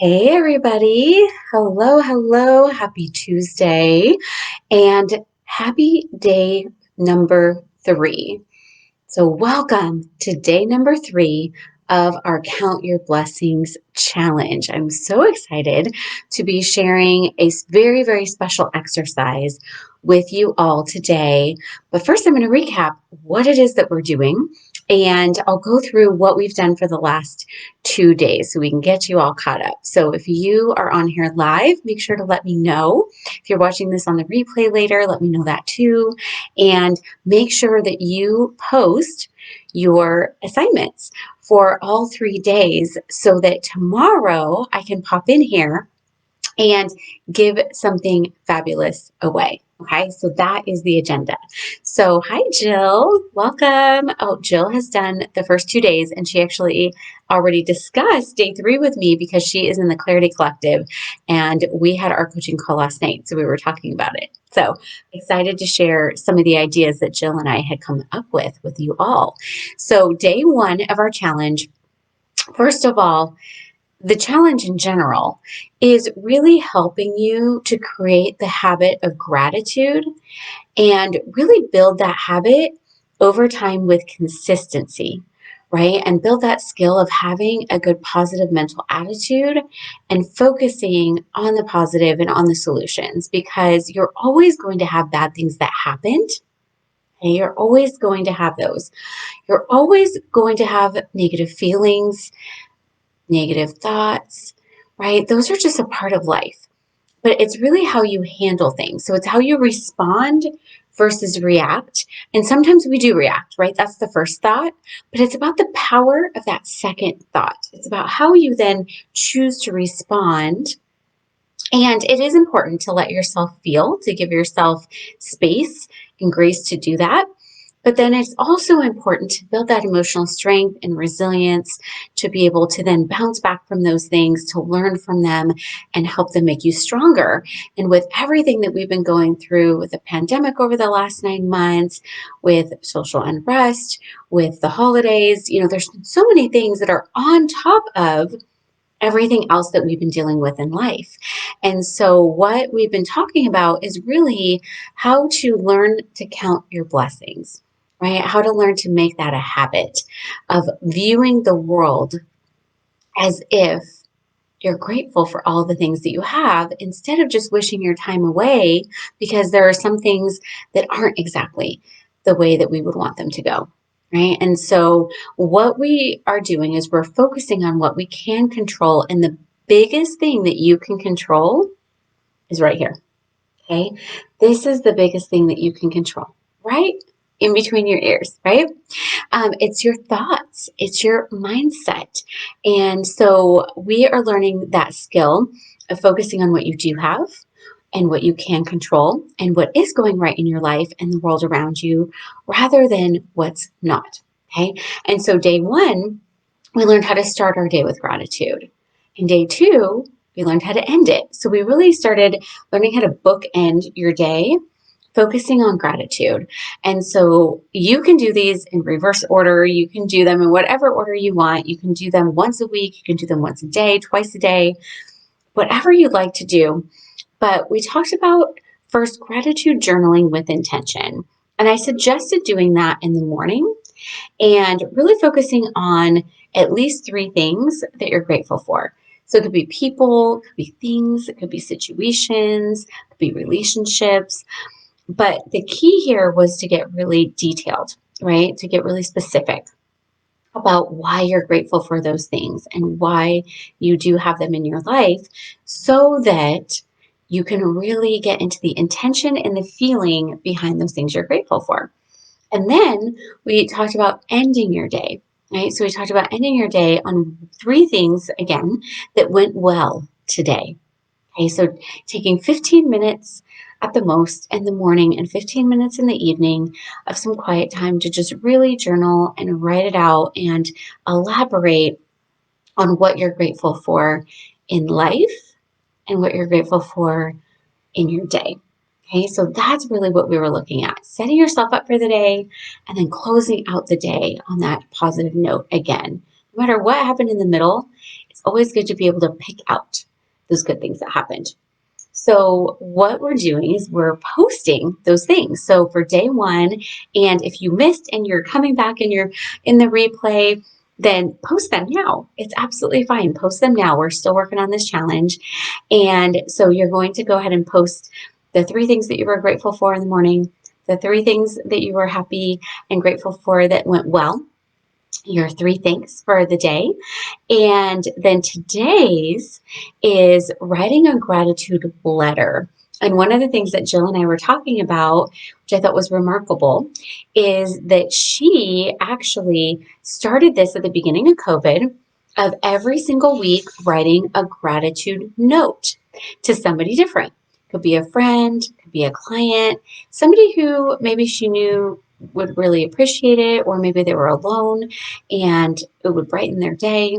Hey, everybody. Hello, hello. Happy Tuesday and happy day number 3. So, welcome to day number 3 of our Count Your Blessings challenge. I'm so excited to be sharing a very, very special exercise with you all today. But first, I'm going to recap what it is that we're doing, and I'll go through what we've done for the last 2 days so we can get you all caught up. So, if you are on here live, make sure to let me know. If you're watching this on the replay later, let me know that too. And make sure that you post your assignments for all 3 days so that tomorrow I can pop in here and give something fabulous away. Okay, so that is the agenda. So, hi, Jill. Welcome. Oh, Jill has done the first 2 days, and she actually already discussed day 3 with me because she is in the Clarity Collective, and we had our coaching call last night. So, we were talking about it. So, excited to share some of the ideas that Jill and I had come up with you all. So, day 1 of our challenge, first of all, the challenge in general is really helping you to create the habit of gratitude and really build that habit over time with consistency, right? And build that skill of having a good positive mental attitude and focusing on the positive and on the solutions, because you're always going to have bad things that happened. Okay? You're always going to have those. You're always going to have negative feelings, negative thoughts, right? Those are just a part of life. But it's really how you handle things. So it's how you respond versus react. And sometimes we do react, right? That's the first thought. But it's about the power of that second thought. It's about how you then choose to respond. And it is important to let yourself feel, to give yourself space and grace to do that. But then it's also important to build that emotional strength and resilience to be able to then bounce back from those things, to learn from them and help them make you stronger. And with everything that we've been going through with the pandemic over the last 9 months, with social unrest, with the holidays, there's so many things that are on top of everything else that we've been dealing with in life. And so what we've been talking about is really how to learn to count your blessings, right? How to learn to make that a habit of viewing the world as if you're grateful for all the things that you have instead of just wishing your time away because there are some things that aren't exactly the way that we would want them to go. Right. And so what we are doing is we're focusing on what we can control. And the biggest thing that you can control is right here. Okay. This is the biggest thing that you can control, right? In between your ears, right? It's your thoughts, it's your mindset. And so we are learning that skill of focusing on what you do have and what you can control and what is going right in your life and the world around you rather than what's not. Okay. And so day 1, we learned how to start our day with gratitude. And day 2, we learned how to end it. So we really started learning how to bookend your day, focusing on gratitude. And so you can do these in reverse order. You can do them in whatever order you want. You can do them once a week. You can do them once a day, twice a day, whatever you'd like to do. But we talked about first gratitude journaling with intention. And I suggested doing that in the morning and really focusing on at least 3 things that you're grateful for. So it could be people, it could be things, it could be situations, it could be relationships. But the key here was to get really detailed, right? To get really specific about why you're grateful for those things and why you do have them in your life so that you can really get into the intention and the feeling behind those things you're grateful for. And then we talked about ending your day, right? So we talked about ending your day on 3 things, again, that went well today. Okay, so taking 15 minutes at the most in the morning and 15 minutes in the evening of some quiet time to just really journal and write it out and elaborate on what you're grateful for in life and what you're grateful for in your day. Okay, so that's really what we were looking at, setting yourself up for the day and then closing out the day on that positive note again. No matter what happened in the middle, It's always good to be able to pick out those good things that happened. So what we're doing is we're posting those things. So for day one, and if you missed and you're coming back and you're in the replay, then post them now. It's absolutely fine. Post them now. We're still working on this challenge. And so you're going to go ahead and post the 3 things that you were grateful for in the morning, the 3 things that you were happy and grateful for that went well, your 3 thanks for the day. And then today's is writing a gratitude letter. And one of the things that Jill and I were talking about, which I thought was remarkable, is that she actually started this at the beginning of COVID, of every single week writing a gratitude note to somebody different. Could be a friend, could be a client, somebody who maybe she knew would really appreciate it, or maybe they were alone and it would brighten their day.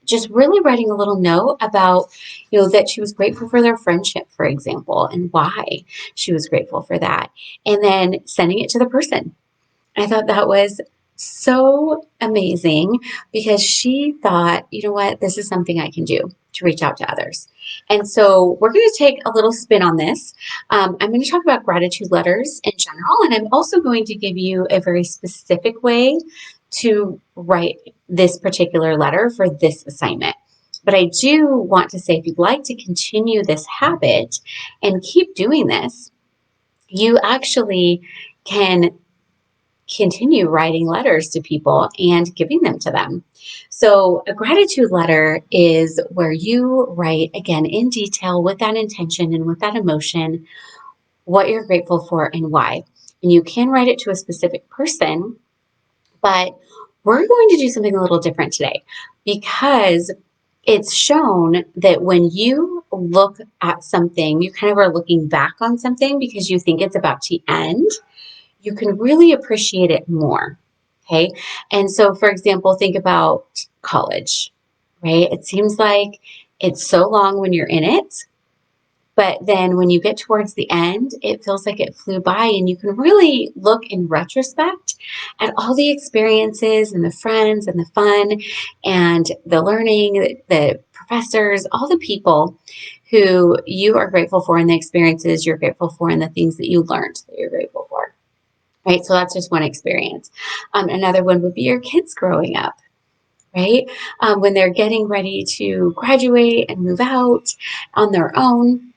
Just really writing a little note about, that she was grateful for their friendship, for example, and why she was grateful for that, and then sending it to the person. I thought that was so amazing because she thought, you know what, this is something I can do to reach out to others. And so we're going to take a little spin on this. I'm going to talk about gratitude letters in general, and I'm also going to give you a very specific way to write this particular letter for this assignment. But I do want to say, if you'd like to continue this habit and keep doing this, you actually can continue writing letters to people and giving them to them. So a gratitude letter is where you write, again, in detail with that intention and with that emotion, what you're grateful for and why. And you can write it to a specific person, but we're going to do something a little different today because it's shown that when you look at something, you kind of are looking back on something because you think it's about to end, you can really appreciate it more. Okay. And so, for example, think about college, right? It seems like it's so long when you're in it, but then when you get towards the end, it feels like it flew by, and you can really look in retrospect at all the experiences and the friends and the fun and the learning, the professors, all the people who you are grateful for, and the experiences you're grateful for, and the things that you learned that you're grateful for. Right? So that's just one experience. Another one would be your kids growing up, right? When they're getting ready to graduate and move out on their own,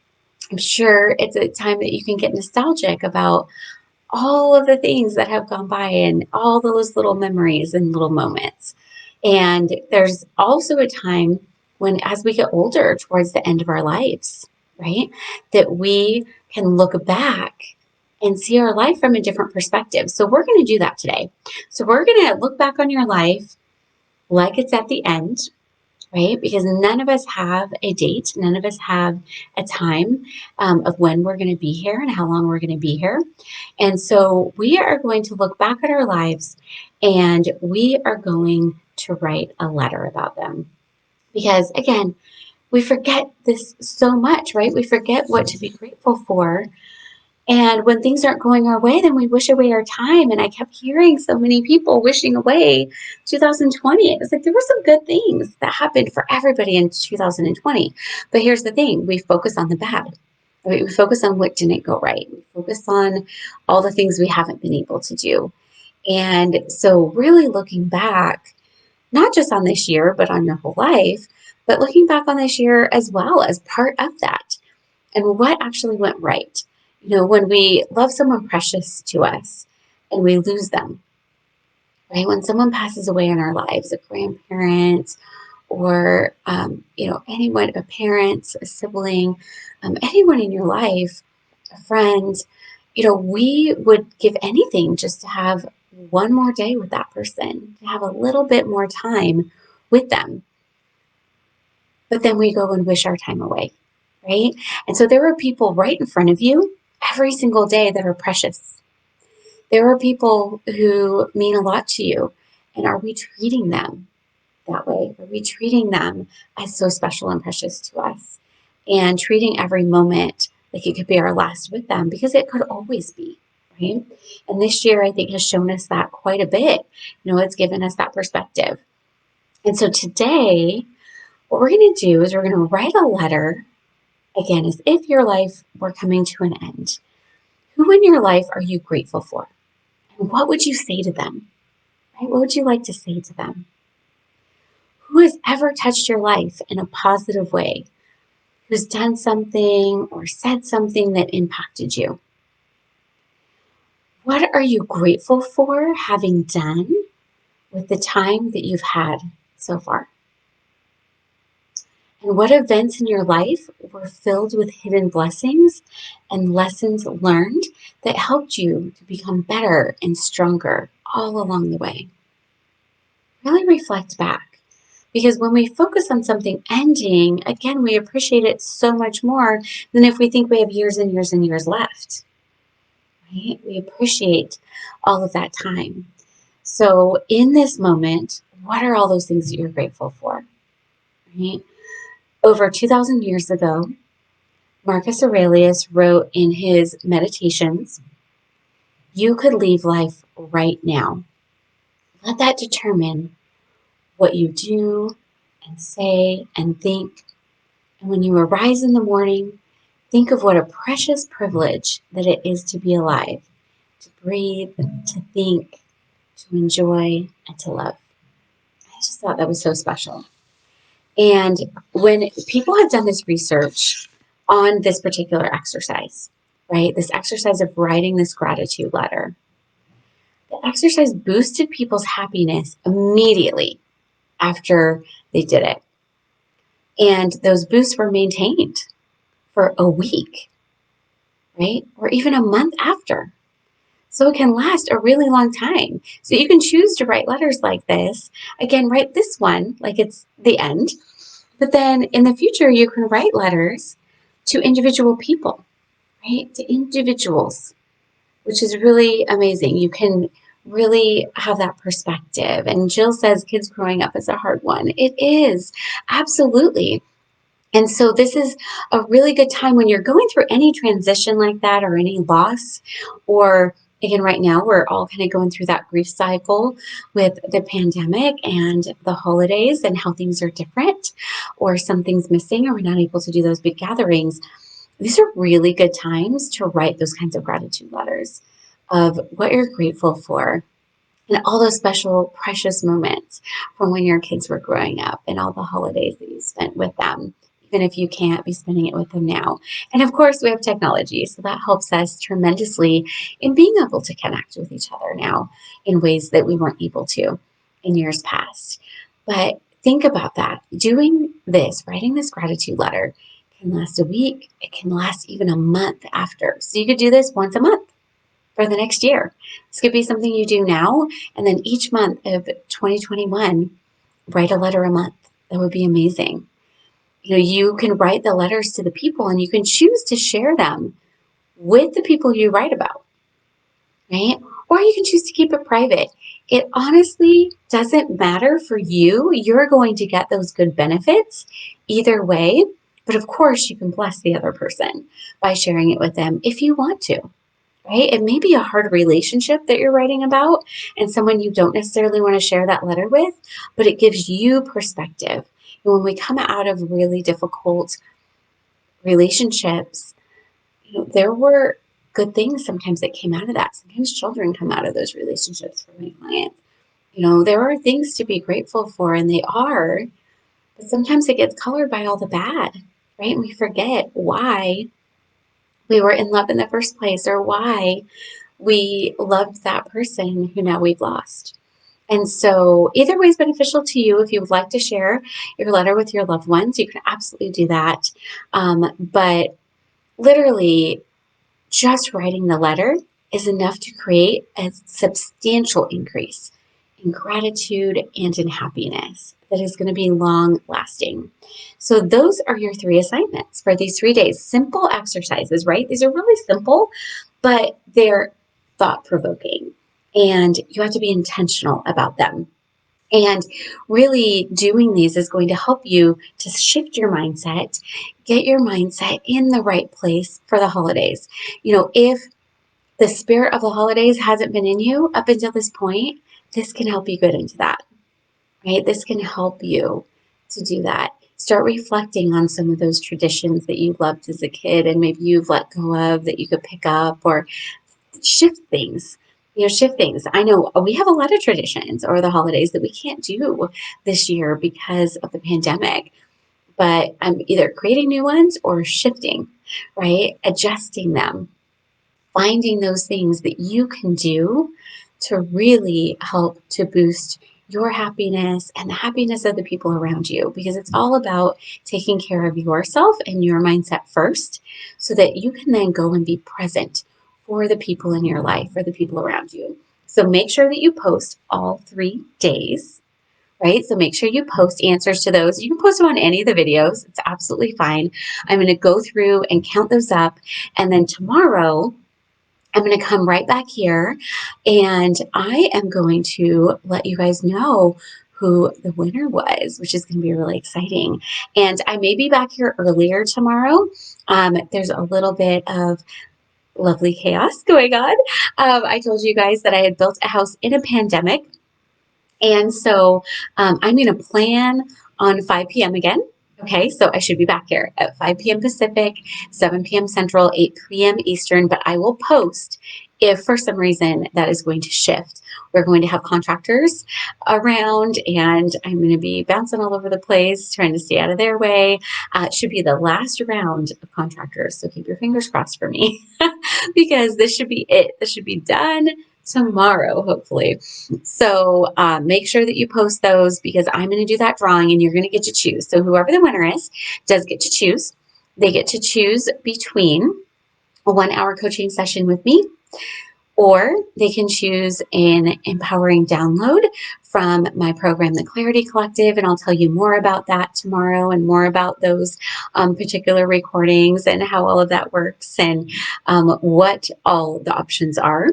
I'm sure it's a time that you can get nostalgic about all of the things that have gone by and all those little memories and little moments. And there's also a time when, as we get older towards the end of our lives, right, that we can look back and see our life from a different perspective. So we're going to do that today. So we're going to look back on your life like it's at the end, right? Because none of us have a date, none of us have a time of when we're going to be here and how long we're going to be here. And so we are going to look back at our lives and we are going to write a letter about them. Because again, we forget this so much, right? We forget what to be grateful for. And when things aren't going our way, then we wish away our time. And I kept hearing so many people wishing away 2020. It was like there were some good things that happened for everybody in 2020. But here's the thing, we focus on the bad. Right? We focus on what didn't go right. We focus on all the things we haven't been able to do. And so really looking back, not just on this year, but on your whole life, but looking back on this year as well as part of that and what actually went right. When we love someone precious to us and we lose them, right? When someone passes away in our lives, a grandparent or, anyone, a parent, a sibling, anyone in your life, a friend, we would give anything just to have one more day with that person, to have a little bit more time with them. But then we go and wish our time away, right? And so there are people right in front of you every single day that are precious. There are people who mean a lot to you. And are we treating them that way? Are we treating them as so special and precious to us? And treating every moment like it could be our last with them, because it could always be, right? And this year, I think, has shown us that quite a bit. It's given us that perspective. And so today, What we're going to do is we're going to write a letter, again, as if your life were coming to an end. Who in your life are you grateful for? And what would you say to them? Right? What would you like to say to them? Who has ever touched your life in a positive way? Who's done something or said something that impacted you? What are you grateful for having done with the time that you've had so far? And what events in your life were filled with hidden blessings and lessons learned that helped you to become better and stronger all along the way? Really reflect back. Because when we focus on something ending, again, we appreciate it so much more than if we think we have years and years and years left. Right? We appreciate all of that time. So in this moment, what are all those things that you're grateful for? Right? Over 2,000 years ago, Marcus Aurelius wrote in his Meditations, you could leave life right now. Let that determine what you do and say and think. And when you arise in the morning, think of what a precious privilege that it is to be alive, to breathe, to think, to enjoy, and to love. I just thought that was so special. And when people have done this research on this particular exercise, right, this exercise of writing this gratitude letter, the exercise boosted people's happiness immediately after they did it. And those boosts were maintained for a week, right, or even a month after. So it can last a really long time. So you can choose to write letters like this. Again, write this one like it's the end. But then in the future, you can write letters to individual people, right? To individuals, which is really amazing. You can really have that perspective. And Jill says kids growing up is a hard one. It is, absolutely. And so this is a really good time when you're going through any transition like that or any loss, or again, right now we're all kind of going through that grief cycle with the pandemic and the holidays and how things are different, or something's missing, or we're not able to do those big gatherings. These are really good times to write those kinds of gratitude letters of what you're grateful for and all those special, precious moments from when your kids were growing up and all the holidays that you spent with them, even if you can't be spending it with them now. And of course, we have technology, so that helps us tremendously in being able to connect with each other now in ways that we weren't able to in years past. But think about that. Doing this, writing this gratitude letter, can last a week. It can last even a month after. So you could do this once a month for the next year. This could be something you do now, and then each month of 2021, write a letter a month. That would be amazing. You can write the letters to the people and you can choose to share them with the people you write about, right? Or you can choose to keep it private. It honestly doesn't matter for you. You're going to get those good benefits either way. But of course, you can bless the other person by sharing it with them if you want to. Right? It may be a hard relationship that you're writing about and someone you don't necessarily want to share that letter with, but it gives you perspective. And when we come out of really difficult relationships, there were good things sometimes that came out of that. Sometimes children come out of those relationships for my clients. There are things to be grateful for, and they are, but sometimes it gets colored by all the bad, right? And we forget why we were in love in the first place or why we loved that person who now we've lost. And so either way is beneficial to you. If you would like to share your letter with your loved ones, you can absolutely do that. But literally, just writing the letter is enough to create a substantial increase in gratitude and in happiness that is going to be long lasting. So those are your 3 assignments for these 3 days. Simple exercises, right? These are really simple, but they're thought provoking, and you have to be intentional about them. And really doing these is going to help you to shift your mindset, get your mindset in the right place for the holidays. If the spirit of the holidays hasn't been in you up until this point, this can help you get into that, right? This can help you to do that. Start reflecting on some of those traditions that you loved as a kid and maybe you've let go of that you could pick up, or shift things. Shift things. I know we have a lot of traditions or the holidays that we can't do this year because of the pandemic, but I'm either creating new ones or shifting, right? Adjusting them, finding those things that you can do to really help to boost your happiness and the happiness of the people around you, because it's all about taking care of yourself and your mindset first so that you can then go and be present for the people in your life, for the people around you. So make sure that you post all 3 days, right? So make sure you post answers to those. You can post them on any of the videos. It's absolutely fine. I'm going to go through and count those up. And then tomorrow, I'm going to come right back here and I am going to let you guys know who the winner was, which is going to be really exciting. And I may be back here earlier tomorrow. There's a little bit of lovely chaos going on. I told you guys that I had built a house in a pandemic. And so I'm going to plan on 5 p.m. again. Okay, so I should be back here at 5 p.m. Pacific, 7 p.m. Central, 8 p.m. Eastern, but I will post if for some reason that is going to shift. We're going to have contractors around and I'm going to be bouncing all over the place, trying to stay out of their way. It should be the last round of contractors, so keep your fingers crossed for me because this should be it. This should be done tomorrow, hopefully. So make sure that you post those because I'm going to do that drawing and you're going to get to choose. So whoever the winner is does get to choose. They get to choose between a 1-hour coaching session with me, or they can choose an empowering download from my program, The Clarity Collective, and I'll tell you more about that tomorrow and more about those particular recordings and how all of that works and what all the options are.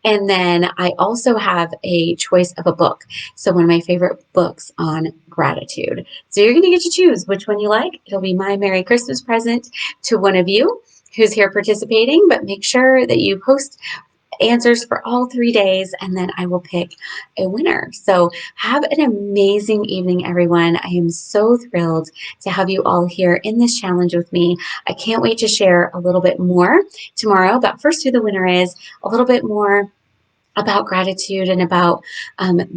And then I also have a choice of a book. So one of my favorite books on gratitude. So you're going to get to choose which one you like. It'll be my Merry Christmas present to one of you who's here participating, but make sure that you post answers for all 3 days and then I will pick a winner. So have an amazing evening, everyone. I am so thrilled to have you all here in this challenge with me. I can't wait to share a little bit more tomorrow, but first who the winner is, a little bit more about gratitude and about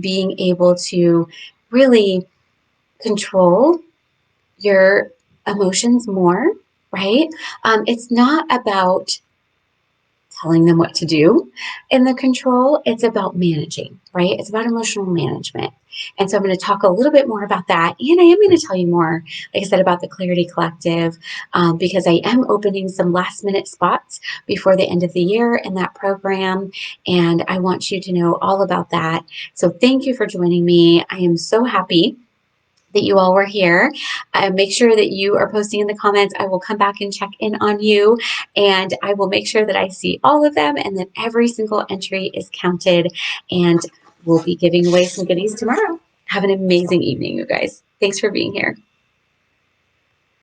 being able to really control your emotions more, right? It's not about telling them what to do in the control. It's about managing, right? It's about emotional management. And so I'm going to talk a little bit more about that. And I am going to tell you more, like I said, about the Clarity Collective, because I am opening some last minute spots before the end of the year in that program. And I want you to know all about that. So thank you for joining me. I am so happy that you all were here. Make sure that you are posting in the comments. I will come back and check in on you and I will make sure that I see all of them and that every single entry is counted, and we'll be giving away some goodies tomorrow. Have an amazing evening, you guys. Thanks for being here.